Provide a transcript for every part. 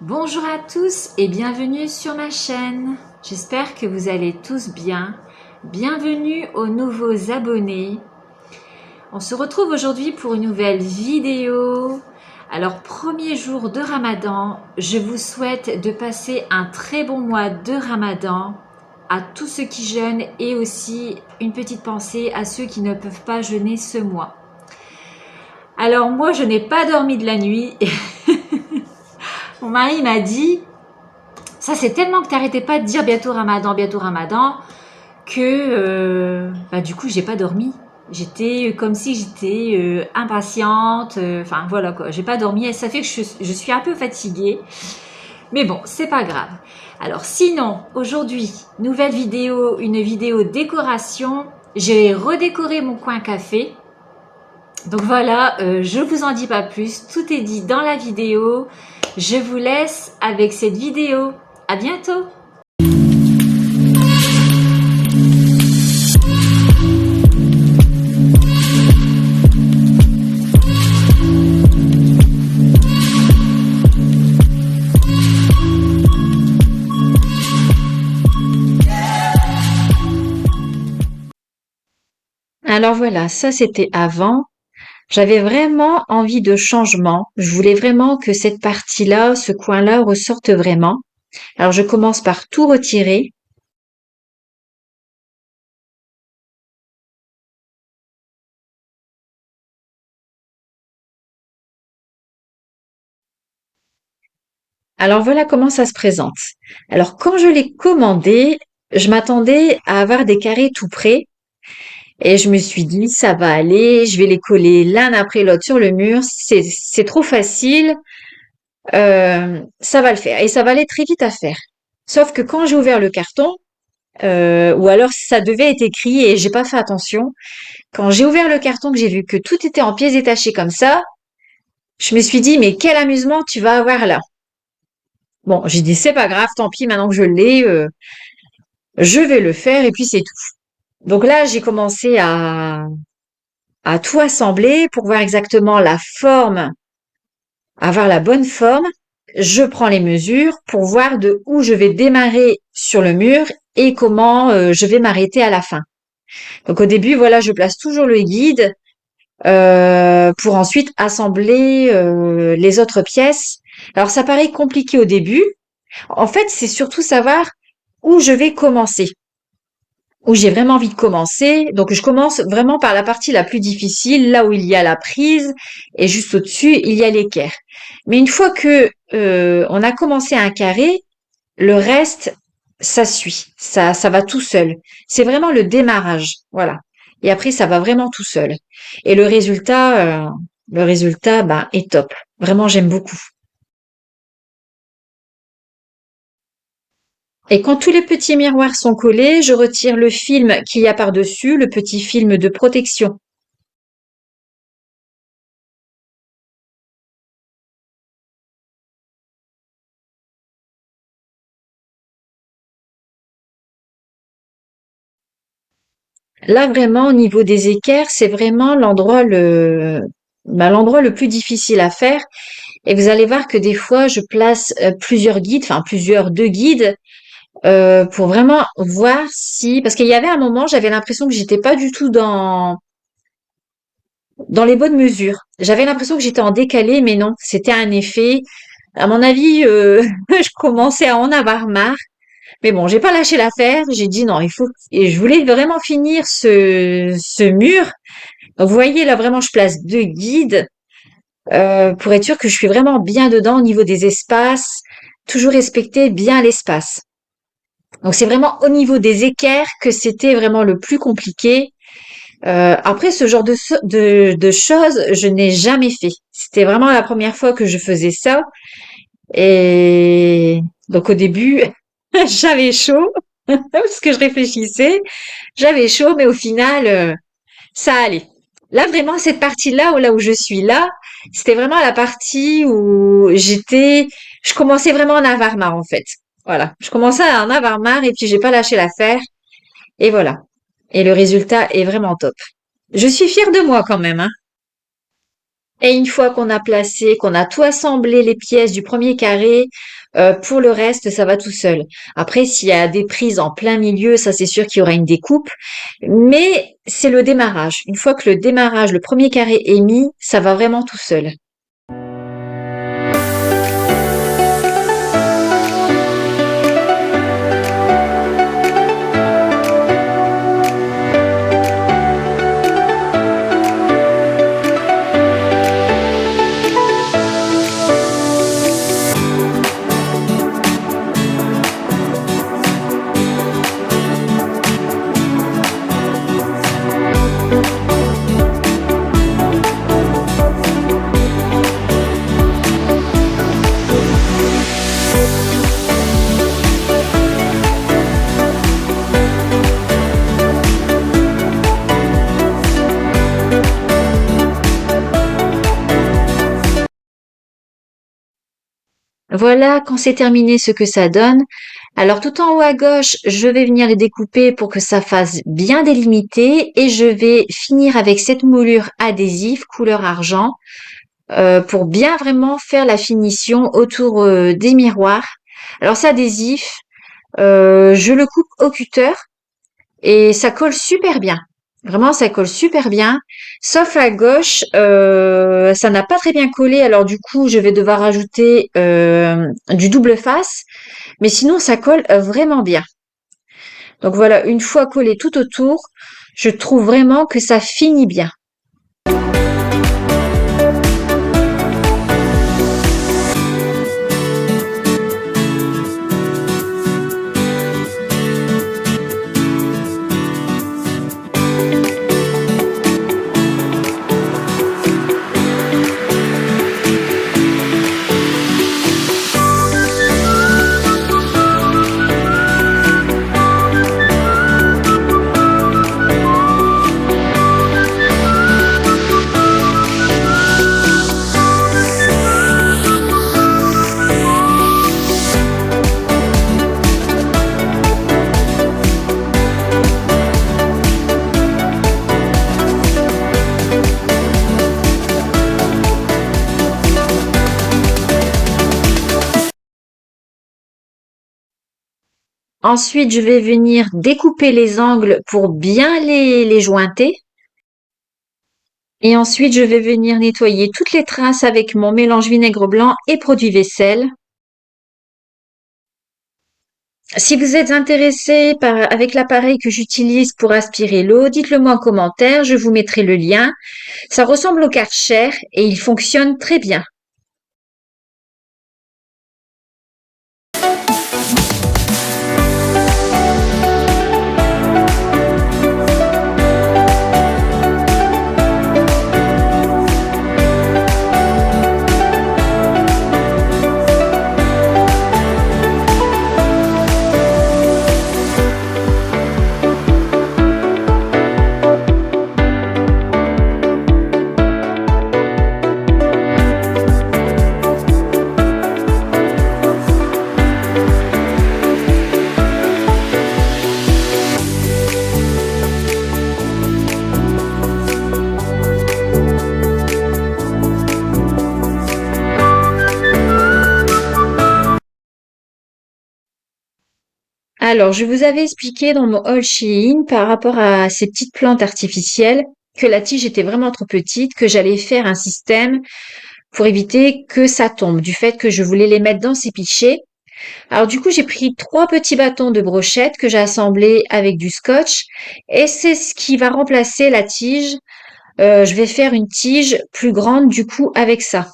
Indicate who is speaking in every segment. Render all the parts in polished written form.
Speaker 1: Bonjour à tous et bienvenue sur ma chaîne. J'espère que vous allez tous bien. Bienvenue aux nouveaux abonnés. On se retrouve aujourd'hui pour une nouvelle vidéo. Alors, premier jour de Ramadan, je vous souhaite de passer un très bon mois de Ramadan à tous ceux qui jeûnent et aussi une petite pensée à ceux qui ne peuvent pas jeûner ce mois. Alors moi, je n'ai pas dormi de la nuit. Mon mari m'a dit, ça c'est tellement que t'arrêtais pas de dire bientôt Ramadan, que du coup j'ai pas dormi. J'étais comme si j'étais impatiente, enfin voilà quoi, j'ai pas dormi et ça fait que je suis un peu fatiguée. Mais bon, c'est pas grave. Alors sinon, aujourd'hui, nouvelle vidéo, une vidéo décoration. J'ai redécoré mon coin café. Donc voilà, je vous en dis pas plus, tout est dit dans la vidéo. Je vous laisse avec cette vidéo. À bientôt! Alors voilà, ça c'était avant. J'avais vraiment envie de changement. Je voulais vraiment que cette partie-là, ce coin-là ressorte vraiment. Alors je commence par tout retirer. Alors voilà comment ça se présente. Alors quand je l'ai commandé, je m'attendais à avoir des carrés tout près et je me suis dit ça va aller, je vais les coller l'un après l'autre sur le mur, c'est trop facile, ça va le faire et ça va aller très vite à faire. Sauf que quand j'ai ouvert le carton, ou alors ça devait être écrit et j'ai pas fait attention. Quand j'ai ouvert le carton, que j'ai vu que tout était en pièces détachées comme ça, je me suis dit mais quel amusement tu vas avoir là. Bon, j'ai dit c'est pas grave, tant pis, maintenant que je l'ai, je vais le faire et puis c'est tout. Donc là, j'ai commencé à tout assembler pour voir exactement la forme, avoir la bonne forme. Je prends les mesures pour voir de où je vais démarrer sur le mur et comment je vais m'arrêter à la fin. Donc au début, voilà, je place toujours le guide pour ensuite assembler les autres pièces. Alors ça paraît compliqué au début. En fait, c'est surtout savoir où je vais commencer, où j'ai vraiment envie de commencer. Donc je commence vraiment par la partie la plus difficile, là où il y a la prise, et juste au-dessus, il y a l'équerre. Mais une fois que on a commencé un carré, le reste, ça suit, ça va tout seul. C'est vraiment le démarrage, voilà. Et après, ça va vraiment tout seul. Et le résultat, ben, est top. Vraiment, j'aime beaucoup. Et quand tous les petits miroirs sont collés, je retire le film qu'il y a par-dessus, le petit film de protection. Là, vraiment, au niveau des équerres, c'est vraiment l'endroit le plus difficile à faire. Et vous allez voir que des fois, je place plusieurs guides, enfin plusieurs deux guides, pour vraiment voir si, parce qu'il y avait un moment, j'avais l'impression que j'étais pas du tout dans les bonnes mesures. J'avais l'impression que j'étais en décalé, mais non, c'était un effet. À mon avis, je commençais à en avoir marre. Mais bon, j'ai pas lâché l'affaire. J'ai dit non, il faut. Et je voulais vraiment finir ce mur. Donc, vous voyez là, vraiment, je place deux guides pour être sûr que je suis vraiment bien dedans au niveau des espaces. Toujours respecter bien l'espace. Donc, c'est vraiment au niveau des équerres que c'était vraiment le plus compliqué. Après, ce genre de choses, je n'ai jamais fait. C'était vraiment la première fois que je faisais ça. Et donc au début, j'avais chaud parce que je réfléchissais. J'avais chaud, mais au final, ça allait. Là, vraiment, cette partie-là, là où je suis là, c'était vraiment la partie où je commençais vraiment à en avoir marre, en fait. Voilà. Je commençais à en avoir marre et puis j'ai pas lâché l'affaire. Et voilà. Et le résultat est vraiment top. Je suis fière de moi quand même, hein. Et une fois qu'on a placé, qu'on a tout assemblé les pièces du premier carré, pour le reste, ça va tout seul. Après, s'il y a des prises en plein milieu, ça c'est sûr qu'il y aura une découpe. Mais c'est le démarrage. Une fois que le démarrage, le premier carré est mis, ça va vraiment tout seul. Voilà, quand c'est terminé, ce que ça donne. Alors tout en haut à gauche, je vais venir les découper pour que ça fasse bien délimité et je vais finir avec cette moulure adhésive couleur argent pour bien vraiment faire la finition autour des miroirs. Alors cet adhésif, je le coupe au cutter et ça colle super bien. Vraiment, ça colle super bien. Sauf à gauche, ça n'a pas très bien collé. Alors du coup, je vais devoir ajouter du double face. Mais sinon, ça colle vraiment bien. Donc voilà, une fois collé tout autour, je trouve vraiment que ça finit bien. Ensuite, je vais venir découper les angles pour bien les jointer. Et ensuite, je vais venir nettoyer toutes les traces avec mon mélange vinaigre blanc et produit vaisselle. Si vous êtes intéressé avec l'appareil que j'utilise pour aspirer l'eau, dites-le moi en commentaire, je vous mettrai le lien. Ça ressemble au Karcher et il fonctionne très bien. Alors, je vous avais expliqué dans mon haul Shein par rapport à ces petites plantes artificielles que la tige était vraiment trop petite, que j'allais faire un système pour éviter que ça tombe, du fait que je voulais les mettre dans ces pichets. Alors du coup, j'ai pris 3 petits bâtons de brochette que j'ai assemblés avec du scotch et c'est ce qui va remplacer la tige. Je vais faire une tige plus grande du coup avec ça.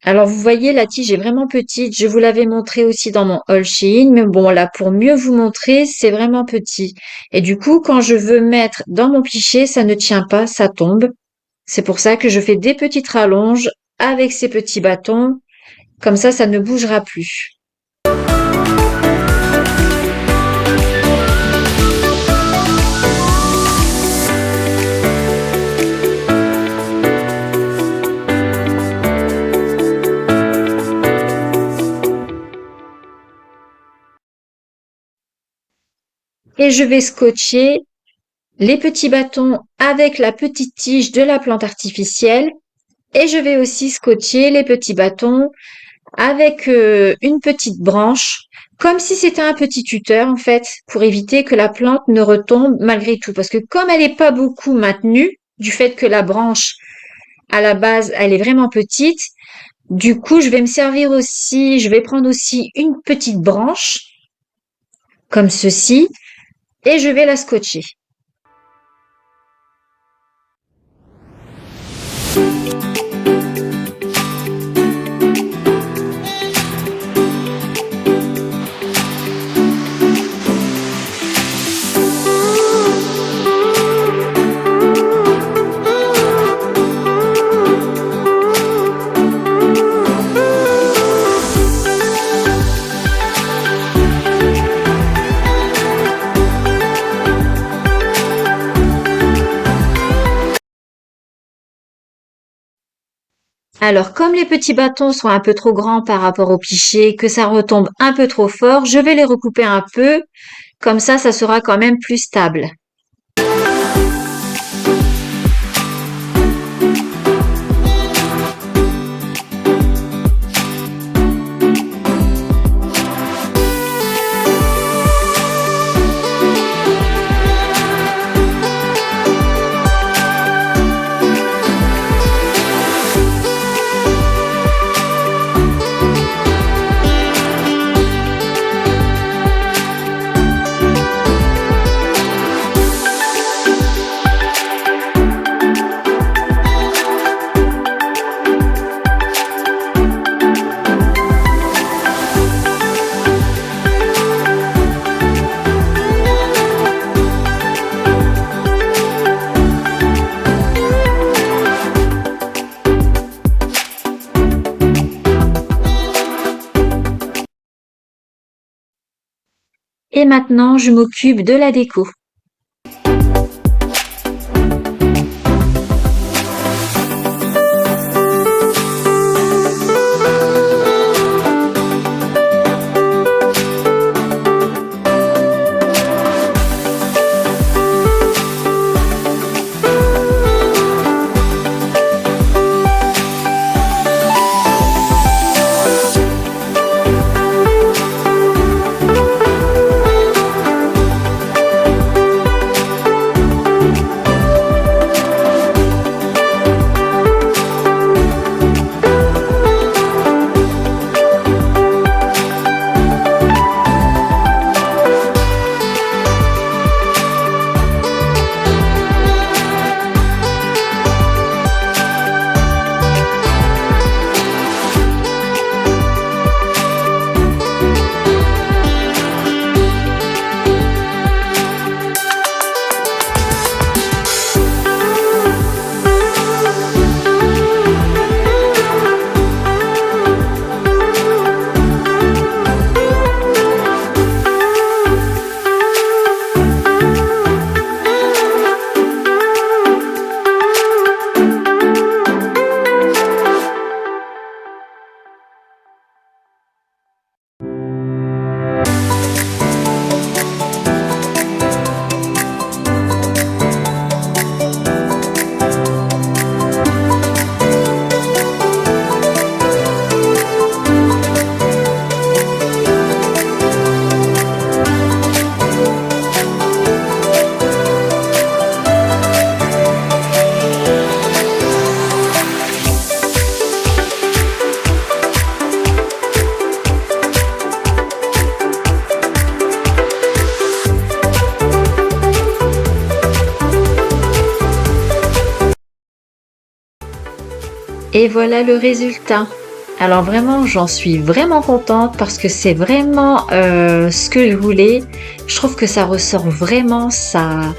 Speaker 1: Alors vous voyez, la tige est vraiment petite. Je vous l'avais montré aussi dans mon haul Shein, mais bon là, pour mieux vous montrer, c'est vraiment petit. Et du coup, quand je veux mettre dans mon pichet, ça ne tient pas, ça tombe. C'est pour ça que je fais des petites rallonges avec ces petits bâtons. Comme ça ne bougera plus. et je vais scotcher les petits bâtons avec la petite tige de la plante artificielle et je vais aussi scotcher les petits bâtons avec une petite branche, comme si c'était un petit tuteur en fait, pour éviter que la plante ne retombe malgré tout. Parce que comme elle n'est pas beaucoup maintenue, du fait que la branche à la base elle est vraiment petite, du coup je vais me servir aussi, je vais prendre aussi une petite branche comme ceci et je vais la scotcher. Alors, comme les petits bâtons sont un peu trop grands par rapport au cliché, que ça retombe un peu trop fort, je vais les recouper un peu, comme ça sera quand même plus stable. Et maintenant, je m'occupe de la déco. Et voilà le résultat. Alors vraiment, j'en suis vraiment contente parce que c'est vraiment ce que je voulais. Je trouve que ça ressort vraiment ça.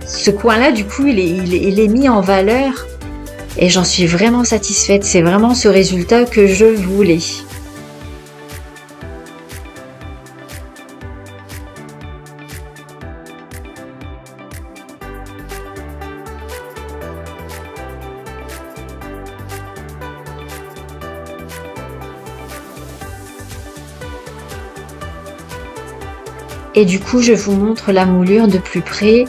Speaker 1: Ce coin-là, du coup, il est mis en valeur et j'en suis vraiment satisfaite. C'est vraiment ce résultat que je voulais. Et du coup, je vous montre la moulure de plus près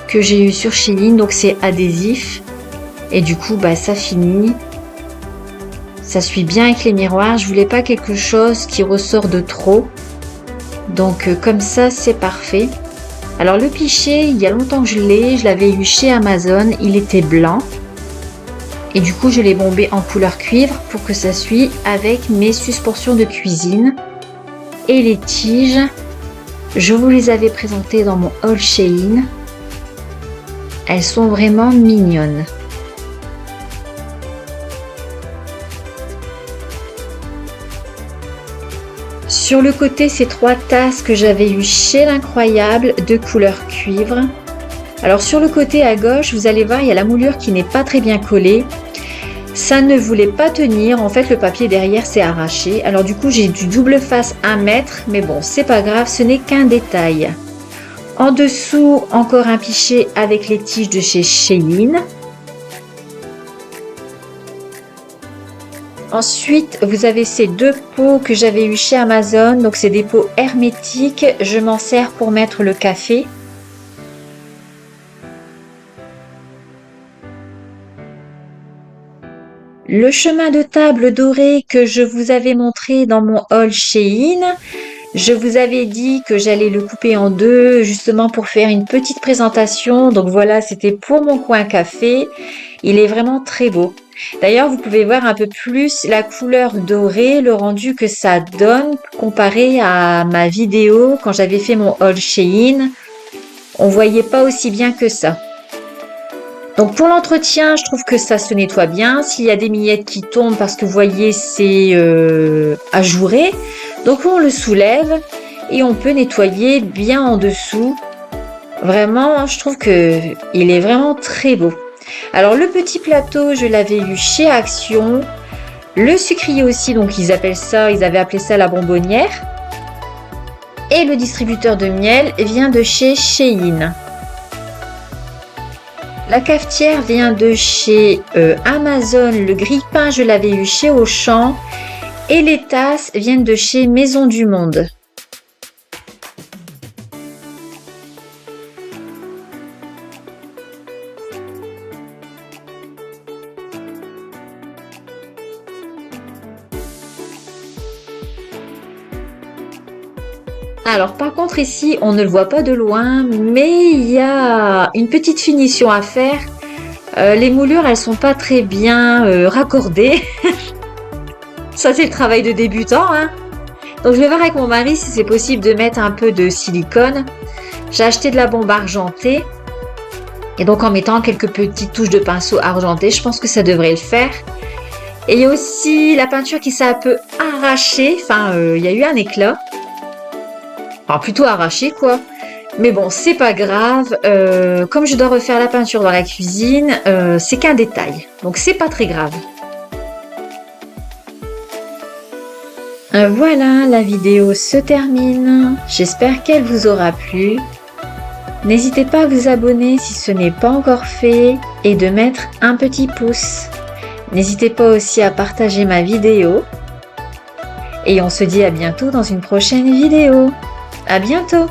Speaker 1: que j'ai eu sur Shein. Donc c'est adhésif. Et du coup, bah, ça finit. Ça suit bien avec les miroirs. Je voulais pas quelque chose qui ressort de trop. Donc comme ça, c'est parfait. Alors le pichet, il y a longtemps que je l'ai. Je l'avais eu chez Amazon. Il était blanc. Et du coup, je l'ai bombé en couleur cuivre pour que ça suit avec mes suspensions de cuisine. Et les tiges, je vous les avais présentées dans mon haul Shein. Elles sont vraiment mignonnes. Sur le côté, ces 3 tasses que j'avais eues chez l'Incroyable de couleur cuivre. Alors sur le côté à gauche, vous allez voir, il y a la moulure qui n'est pas très bien collée. Ça ne voulait pas tenir. En fait, le papier derrière s'est arraché. Alors du coup, j'ai du double face 1 mètre. Mais bon, c'est pas grave, ce n'est qu'un détail. En dessous, encore un pichet avec les tiges de chez Shein. Ensuite, vous avez ces 2 pots que j'avais eu chez Amazon. Donc, c'est des pots hermétiques. Je m'en sers pour mettre le café. Le chemin de table doré que je vous avais montré dans mon haul Shein. Je vous avais dit que j'allais le couper en 2 justement pour faire une petite présentation. Donc voilà, c'était pour mon coin café. Il est vraiment très beau. D'ailleurs, vous pouvez voir un peu plus la couleur dorée, le rendu que ça donne comparé à ma vidéo quand j'avais fait mon haul Shein. On voyait pas aussi bien que ça. Donc pour l'entretien, je trouve que ça se nettoie bien. S'il y a des miettes qui tombent parce que vous voyez c'est ajouré, donc on le soulève et on peut nettoyer bien en dessous. Vraiment, je trouve que il est vraiment très beau. Alors le petit plateau, je l'avais eu chez Action. Le sucrier aussi, donc ils avaient appelé ça la bonbonnière. Et le distributeur de miel vient de chez Shein. La cafetière vient de chez Amazon. Le grille-pain, je l'avais eu chez Auchan. Et les tasses viennent de chez Maison du Monde. Alors par contre ici, on ne le voit pas de loin, mais il y a une petite finition à faire. Les moulures, elles sont pas très bien raccordées. Ça, c'est le travail de débutant, hein. Donc je vais voir avec mon mari si c'est possible de mettre un peu de silicone. J'ai acheté de la bombe argentée. Et donc en mettant quelques petites touches de pinceau argenté, je pense que ça devrait le faire. Et il y a aussi la peinture qui s'est un peu arrachée. Enfin, il y a eu un éclat. Enfin, plutôt arrachée, quoi. Mais bon, c'est pas grave. Comme je dois refaire la peinture dans la cuisine, c'est qu'un détail. Donc c'est pas très grave. Voilà, la vidéo se termine. J'espère qu'elle vous aura plu. N'hésitez pas à vous abonner si ce n'est pas encore fait et de mettre un petit pouce. N'hésitez pas aussi à partager ma vidéo. Et on se dit à bientôt dans une prochaine vidéo. À bientôt!